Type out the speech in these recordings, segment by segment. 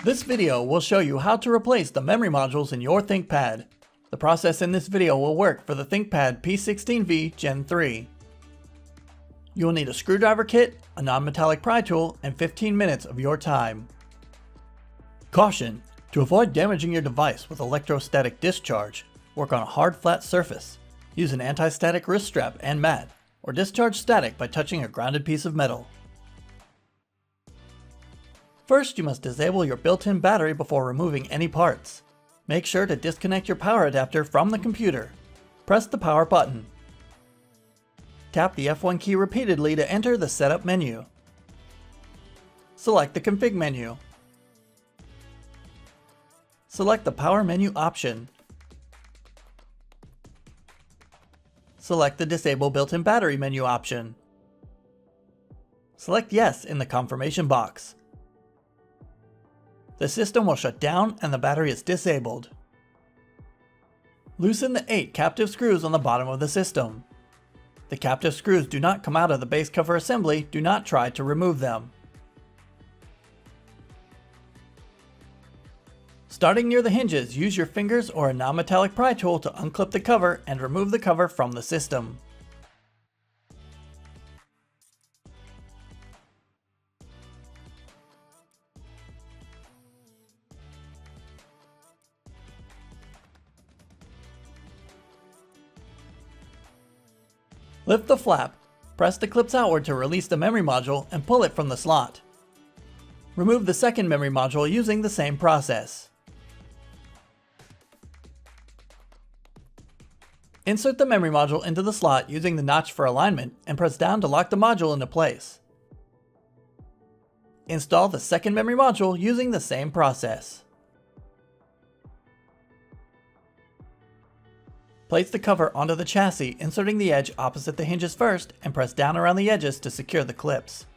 This video will show you how to replace the memory modules in your ThinkPad. The process in this video will work for the ThinkPad P16v Gen 3. You will need a screwdriver kit, a non-metallic pry tool, and 15 minutes of your time. Caution! To avoid damaging your device with electrostatic discharge, work on a hard flat surface. Use an anti-static wrist strap and mat, or discharge static by touching a grounded piece of metal. First, you must disable your built-in battery before removing any parts. Make sure to disconnect your power adapter from the computer. Press the power button. Tap the F1 key repeatedly to enter the Setup menu. Select the Config menu. Select the Power menu option. Select the Disable Built-in Battery menu option. Select Yes in the confirmation box. The system will shut down and the battery is disabled. Loosen the 8 captive screws on the bottom of the system. The captive screws do not come out of the base cover assembly. Do not try to remove them. Starting near the hinges, use your fingers or a non-metallic pry tool to unclip the cover and remove the cover from the system. Lift the flap, press the clips outward to release the memory module and pull it from the slot. Remove the second memory module using the same process. Insert the memory module into the slot using the notch for alignment and press down to lock the module into place. Install the second memory module using the same process. Place the cover onto the chassis, inserting the edge opposite the hinges first, and press down around the edges to secure the clips.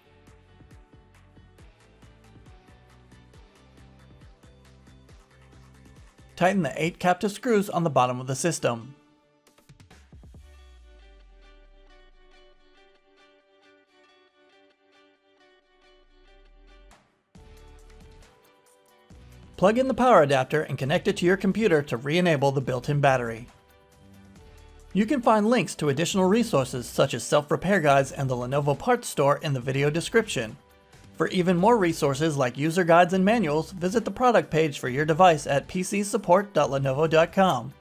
Tighten the 8 captive screws on the bottom of the system. Plug in the power adapter and connect it to your computer to re-enable the built-in battery. You can find links to additional resources such as self-repair guides and the Lenovo parts store in the video description. For even more resources like user guides and manuals, visit the product page for your device at pcsupport.lenovo.com.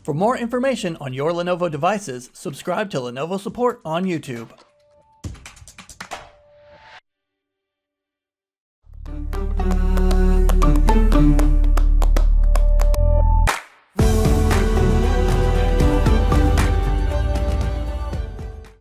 For more information on your Lenovo devices, subscribe to Lenovo Support on YouTube.